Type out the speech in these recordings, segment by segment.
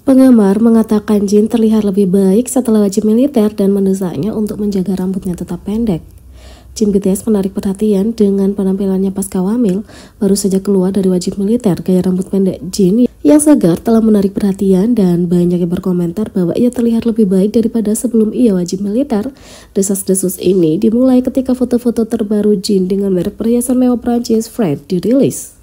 Penggemar mengatakan Jin terlihat lebih baik setelah wajib militer dan mendesaknya untuk menjaga rambutnya tetap pendek. Jin BTS menarik perhatian dengan penampilannya pasca wamil. Baru saja keluar dari wajib militer, gaya rambut pendek Jin yang segar telah menarik perhatian dan banyak yang berkomentar bahwa ia terlihat lebih baik daripada sebelum ia wajib militer. Desas-desus ini dimulai ketika foto-foto terbaru Jin dengan merek perhiasan mewah Prancis Fred dirilis.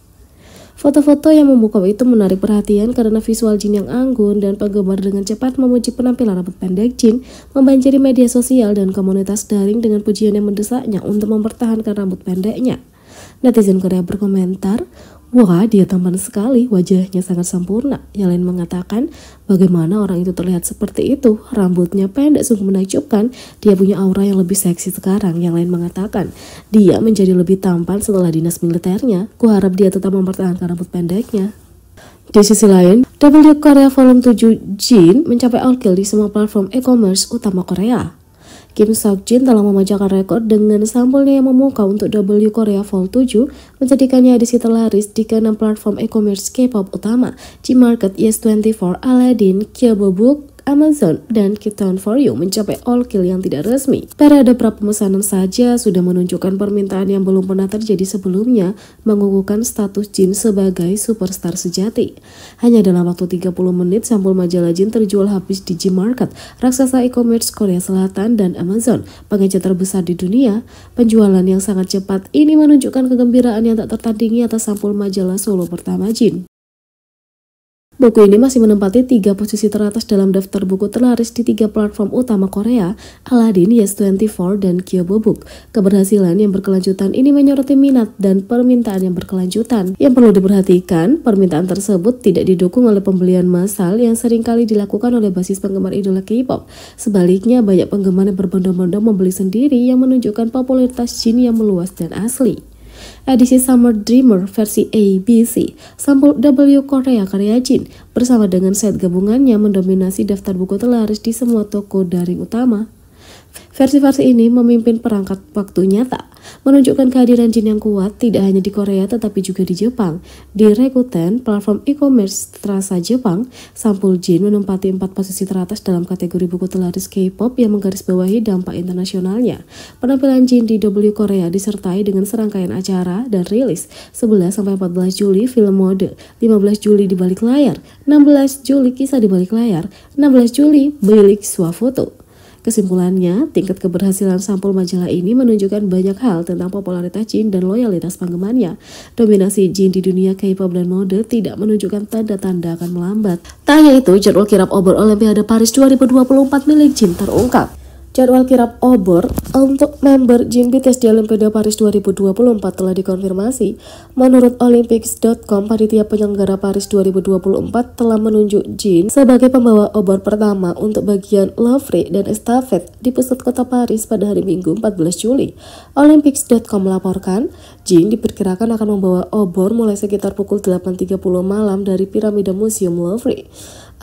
Foto-foto yang memukau itu menarik perhatian karena visual Jin yang anggun dan penggemar dengan cepat memuji penampilan rambut pendek Jin membanjiri media sosial dan komunitas daring dengan pujian yang mendesaknya untuk mempertahankan rambut pendeknya. Netizen Korea berkomentar, "Wah, dia tampan sekali, wajahnya sangat sempurna." Yang lain mengatakan, "Bagaimana orang itu terlihat seperti itu? Rambutnya pendek sungguh menakjubkan. Dia punya aura yang lebih seksi sekarang." Yang lain mengatakan, "Dia menjadi lebih tampan setelah dinas militernya. Kuharap dia tetap mempertahankan rambut pendeknya." Di sisi lain, W Korea Volume 7 Jin mencapai all kill di semua platform e-commerce utama Korea. Kim Seokjin telah memecahkan rekor dengan sampulnya yang memukau untuk W Korea Vol 7, menjadikannya edisi terlaris di ke-6 platform e-commerce K-pop utama, Gmarket, Yes24, Aladdin, Kyobobook, Amazon, dan Kitchen for You mencapai all kill yang tidak resmi. Periode pra-pemesanan saja sudah menunjukkan permintaan yang belum pernah terjadi sebelumnya, mengukuhkan status Jin sebagai superstar sejati. Hanya dalam waktu 30 menit, sampul majalah Jin terjual habis di Gmarket, raksasa e-commerce Korea Selatan, dan Amazon, pengecer terbesar di dunia. Penjualan yang sangat cepat ini menunjukkan kegembiraan yang tak tertandingi atas sampul majalah solo pertama Jin. Buku ini masih menempati 3 posisi teratas dalam daftar buku terlaris di 3 platform utama Korea, Aladdin, Yes24, dan Kyobobook. Keberhasilan yang berkelanjutan ini menyoroti minat dan permintaan yang berkelanjutan. Yang perlu diperhatikan, permintaan tersebut tidak didukung oleh pembelian massal yang seringkali dilakukan oleh basis penggemar idola K-pop. Sebaliknya, banyak penggemar yang berbondong-bondong membeli sendiri yang menunjukkan popularitas Jin yang meluas dan asli. Edisi Summer Dreamer versi ABC, sampul W Korea karya Jin, bersama dengan set gabungannya mendominasi daftar buku terlaris di semua toko daring utama. Versi-versi ini memimpin perangkat waktu nyata, menunjukkan kehadiran Jin yang kuat tidak hanya di Korea tetapi juga di Jepang. Di Rakuten, platform e-commerce terasa Jepang, sampul Jin menempati 4 posisi teratas dalam kategori buku terlaris K-pop yang menggarisbawahi dampak internasionalnya. Penampilan Jin di W Korea disertai dengan serangkaian acara dan rilis 11-14 Juli film mode, 15 Juli di balik layar, 16 Juli kisah di balik layar, 16 Juli bilik swafoto. Kesimpulannya, tingkat keberhasilan sampul majalah ini menunjukkan banyak hal tentang popularitas Jin dan loyalitas penggemarnya. Dominasi Jin di dunia K-pop dan mode tidak menunjukkan tanda-tanda akan melambat. Tak hanya itu, jadwal kirap obor Olimpiade Paris 2024 milik Jin terungkap. Jadwal kirap obor untuk member Jin BTS di Olimpiade Paris 2024 telah dikonfirmasi. Menurut Olympics.com, panitia penyelenggara Paris 2024 telah menunjuk Jin sebagai pembawa obor pertama untuk bagian Louvre dan estafet di pusat kota Paris pada hari Minggu 14 Juli. Olympics.com melaporkan, Jin diperkirakan akan membawa obor mulai sekitar pukul 8.30 malam dari piramida Museum Louvre.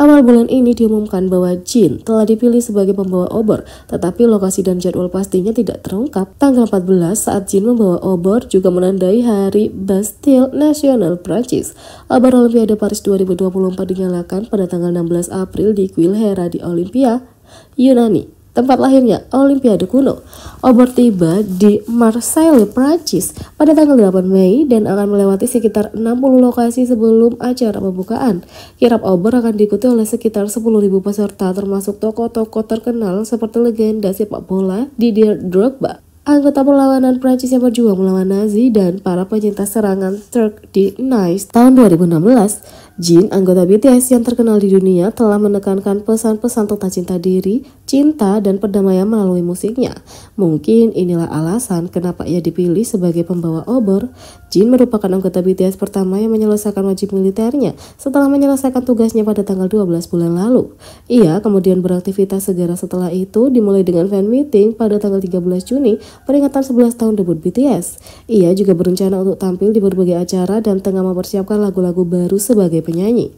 Awal bulan ini diumumkan bahwa Jin telah dipilih sebagai pembawa obor, tetapi lokasi dan jadwal pastinya tidak terungkap. Tanggal 14 saat Jin membawa obor juga menandai Hari Bastille Nasional Prancis. Obor Olimpiade Paris 2024 dinyalakan pada tanggal 16 April di Quilhera di Olympia, Yunani, tempat lahirnya Olimpiade kuno. Obor tiba di Marseille, Prancis pada tanggal 8 Mei dan akan melewati sekitar 60 lokasi sebelum acara pembukaan. Kirap obor akan diikuti oleh sekitar 10.000 peserta termasuk tokoh-tokoh terkenal seperti legenda sepak bola Didier Drogba, anggota perlawanan Prancis yang berjuang melawan Nazi, dan para penyintas serangan Turk di Nice tahun 2016. Jin, anggota BTS yang terkenal di dunia, telah menekankan pesan-pesan tentang cinta diri, cinta, dan perdamaian melalui musiknya. Mungkin inilah alasan kenapa ia dipilih sebagai pembawa obor. Jin merupakan anggota BTS pertama yang menyelesaikan wajib militernya setelah menyelesaikan tugasnya pada tanggal 12 bulan lalu. Ia kemudian beraktivitas segera setelah itu, dimulai dengan fan meeting pada tanggal 13 Juni, peringatan 11 tahun debut BTS. Ia juga berencana untuk tampil di berbagai acara dan tengah mempersiapkan lagu-lagu baru sebagai penyanyi.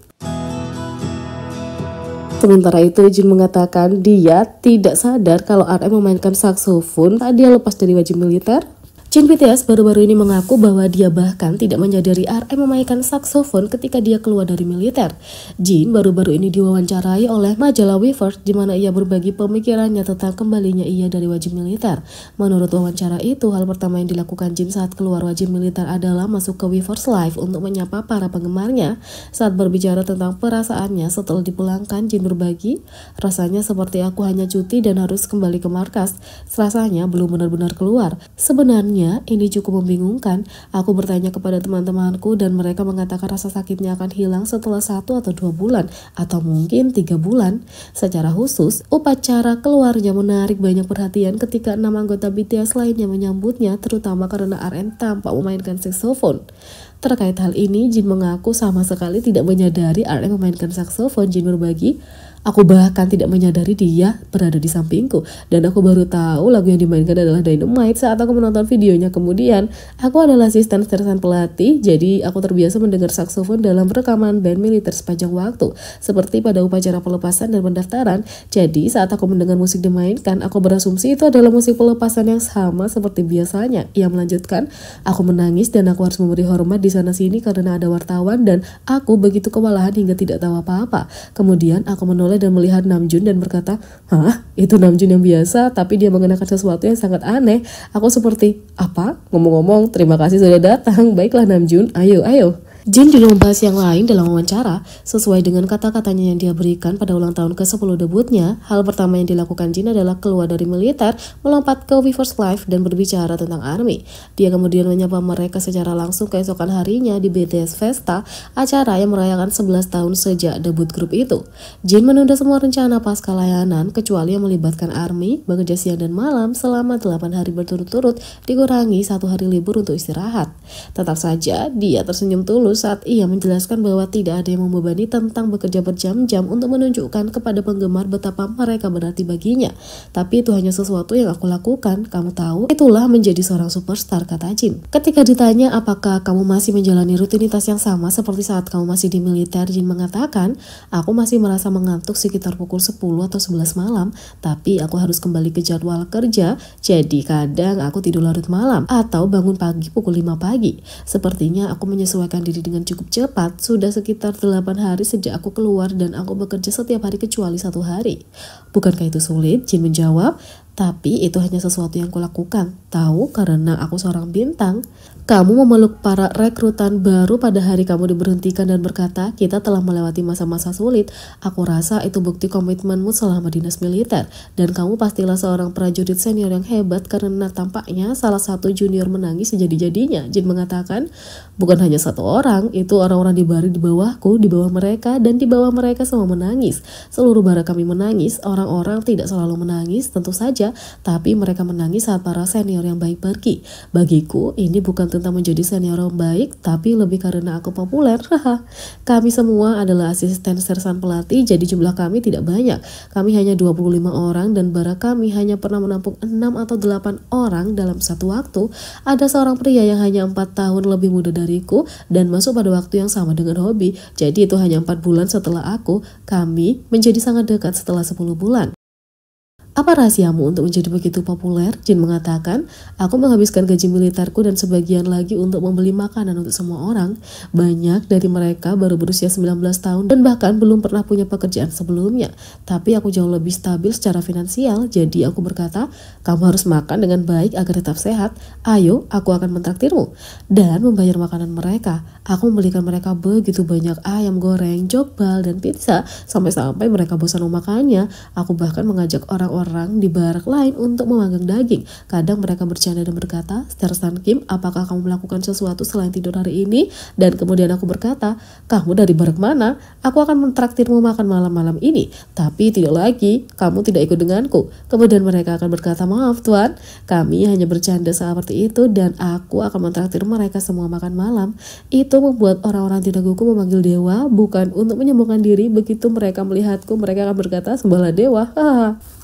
Sementara itu, Jin mengatakan dia tidak sadar kalau RM memainkan saksofon saat dia lepas dari wajib militer. Jin BTS baru-baru ini mengaku bahwa dia bahkan tidak menyadari RM memainkan saksofon ketika dia keluar dari militer. Jin baru-baru ini diwawancarai oleh majalah Weverse di mana ia berbagi pemikirannya tentang kembalinya ia dari wajib militer. Menurut wawancara itu, hal pertama yang dilakukan Jin saat keluar wajib militer adalah masuk ke Weverse Live untuk menyapa para penggemarnya. Saat berbicara tentang perasaannya setelah dipulangkan, Jin berbagi, "Rasanya seperti aku hanya cuti dan harus kembali ke markas. Rasanya belum benar-benar keluar. Sebenarnya ini cukup membingungkan. Aku bertanya kepada teman-temanku dan mereka mengatakan rasa sakitnya akan hilang setelah 1 atau 2 bulan atau mungkin 3 bulan. Secara khusus, upacara keluarnya menarik banyak perhatian ketika 6 anggota BTS lainnya menyambutnya, terutama karena RM tampak memainkan saksofon. Terkait hal ini, Jin mengaku sama sekali tidak menyadari RM memainkan saksofon. Jin berbagi, "Aku bahkan tidak menyadari dia berada di sampingku dan aku baru tahu lagu yang dimainkan adalah Dynamite saat aku menonton videonya. Kemudian, aku adalah asisten sersan pelatih, jadi aku terbiasa mendengar saksofon dalam rekaman band militer sepanjang waktu, seperti pada upacara pelepasan dan pendaftaran. Jadi, saat aku mendengar musik dimainkan, aku berasumsi itu adalah musik pelepasan yang sama seperti biasanya." Ia melanjutkan, "Aku menangis dan aku harus memberi hormat di sana-sini karena ada wartawan dan aku begitu kewalahan hingga tidak tahu apa-apa. Kemudian, aku menolak dan melihat Namjoon dan berkata, 'Hah? Itu Namjoon yang biasa, tapi dia mengenakan sesuatu yang sangat aneh.' Aku seperti, 'Apa? Ngomong-ngomong, terima kasih sudah datang. Baiklah Namjoon, ayo, ayo.'" Jin juga membahas yang lain dalam wawancara. Sesuai dengan kata-katanya yang dia berikan pada ulang tahun ke-10 debutnya, hal pertama yang dilakukan Jin adalah keluar dari militer, melompat ke Weverse Live dan berbicara tentang ARMY. Dia kemudian menyapa mereka secara langsung keesokan harinya di BTS Festa, acara yang merayakan 11 tahun sejak debut grup itu. Jin menunda semua rencana pasca layanan, kecuali yang melibatkan ARMY, bekerja siang dan malam selama 8 hari berturut-turut, dikurangi 1 hari libur untuk istirahat. Tetap saja, dia tersenyum tulus saat ia menjelaskan bahwa tidak ada yang membebani tentang bekerja berjam-jam untuk menunjukkan kepada penggemar betapa mereka berarti baginya. "Tapi itu hanya sesuatu yang aku lakukan, kamu tahu, itulah menjadi seorang superstar," kata Jin. Ketika ditanya apakah kamu masih menjalani rutinitas yang sama seperti saat kamu masih di militer, Jin mengatakan, "Aku masih merasa mengantuk sekitar pukul 10 atau 11 malam, tapi aku harus kembali ke jadwal kerja, jadi kadang aku tidur larut malam atau bangun pagi pukul 5 pagi. Sepertinya aku menyesuaikan diri dengan cukup cepat. Sudah sekitar 8 hari sejak aku keluar dan aku bekerja setiap hari kecuali 1 hari." "Bukankah itu sulit?" Jin menjawab, "Tapi itu hanya sesuatu yang kulakukan. Tahu, karena aku seorang bintang." Kamu memeluk para rekrutan baru pada hari kamu diberhentikan dan berkata, "Kita telah melewati masa-masa sulit." Aku rasa itu bukti komitmenmu selama dinas militer. Dan kamu pastilah seorang prajurit senior yang hebat karena tampaknya salah satu junior menangis sejadi-jadinya. Jin mengatakan, "Bukan hanya satu orang, itu orang-orang di baris di bawahku, di bawah mereka, dan di bawah mereka semua menangis. Seluruh bara kami menangis. Orang-orang tidak selalu menangis, tentu saja, tapi mereka menangis saat para senior yang baik pergi. Bagiku, ini bukan tentang menjadi senior yang baik, tapi lebih karena aku populer. Haha. Kami semua adalah asisten sersan pelatih, jadi jumlah kami tidak banyak. Kami hanya 25 orang dan bara kami hanya pernah menampung 6 atau 8 orang dalam satu waktu. Ada seorang pria yang hanya 4 tahun lebih muda dariku dan masuk pada waktu yang sama dengan hobi. Jadi itu hanya 4 bulan setelah aku. Kami menjadi sangat dekat setelah 10 bulan. Apa rahasiamu untuk menjadi begitu populer? Jin mengatakan, "Aku menghabiskan gaji militerku dan sebagian lagi untuk membeli makanan untuk semua orang. Banyak dari mereka baru berusia 19 tahun dan bahkan belum pernah punya pekerjaan sebelumnya. Tapi aku jauh lebih stabil secara finansial, jadi aku berkata, kamu harus makan dengan baik agar tetap sehat. Ayo, aku akan mentraktirmu." Dan membayar makanan mereka. Aku membelikan mereka begitu banyak ayam goreng, jokbal, dan pizza, sampai-sampai mereka bosan memakannya. Aku bahkan mengajak orang-orang di barak lain untuk memanggang daging. Kadang mereka bercanda dan berkata, "Sersan Kim, apakah kamu melakukan sesuatu selain tidur hari ini?" Dan kemudian aku berkata, "Kamu dari barak mana? Aku akan mentraktirmu makan malam-malam ini." Tapi tidak lagi, kamu tidak ikut denganku. Kemudian mereka akan berkata, "Maaf Tuan, kami hanya bercanda seperti itu dan aku akan mentraktir mereka semua makan malam." Itu membuat orang-orang di daguku memanggil dewa, bukan untuk menyembuhkan diri. Begitu mereka melihatku, mereka akan berkata, "Sembahlah dewa."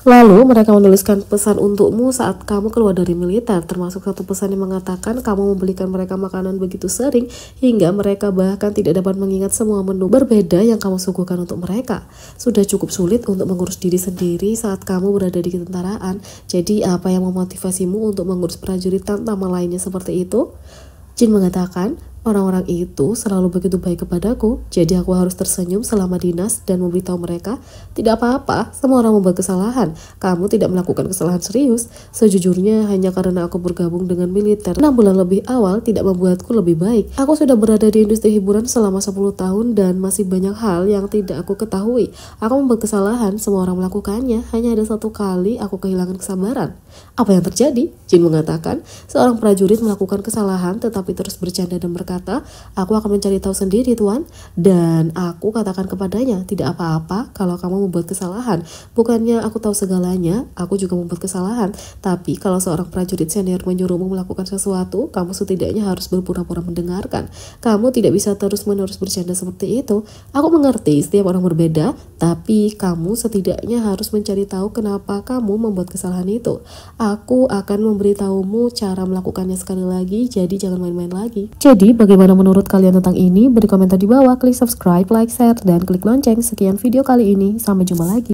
Lalu Lalu mereka menuliskan pesan untukmu saat kamu keluar dari militer, termasuk satu pesan yang mengatakan kamu membelikan mereka makanan begitu sering hingga mereka bahkan tidak dapat mengingat semua menu berbeda yang kamu suguhkan untuk mereka. Sudah cukup sulit untuk mengurus diri sendiri saat kamu berada di ketentaraan. Jadi apa yang memotivasimu untuk mengurus prajurit tanpa lainnya seperti itu? Jin mengatakan, orang-orang itu selalu begitu baik kepadaku, jadi aku harus tersenyum selama dinas dan memberitahu mereka, tidak apa-apa, semua orang membuat kesalahan. Kamu tidak melakukan kesalahan serius. Sejujurnya hanya karena aku bergabung dengan militer 6 bulan lebih awal tidak membuatku lebih baik. Aku sudah berada di industri hiburan selama 10 tahun dan masih banyak hal yang tidak aku ketahui. Aku membuat kesalahan, semua orang melakukannya. Hanya ada satu kali aku kehilangan kesabaran. Apa yang terjadi? Jin mengatakan, seorang prajurit melakukan kesalahan tetapi terus bercanda dan berkata, aku akan mencari tahu sendiri tuan. Dan aku katakan kepadanya, tidak apa-apa kalau kamu membuat kesalahan. Bukannya aku tahu segalanya, aku juga membuat kesalahan. Tapi kalau seorang prajurit senior menyuruhmu melakukan sesuatu, kamu setidaknya harus berpura-pura mendengarkan. Kamu tidak bisa terus-menerus bercanda seperti itu. Aku mengerti setiap orang berbeda, tapi kamu setidaknya harus mencari tahu kenapa kamu membuat kesalahan itu. Aku akan memberitahumu cara melakukannya sekali lagi, jadi jangan main-main lagi. Jadi bagaimana menurut kalian tentang ini? Beri komentar di bawah, klik subscribe, like, share, dan klik lonceng. Sekian video kali ini, sampai jumpa lagi.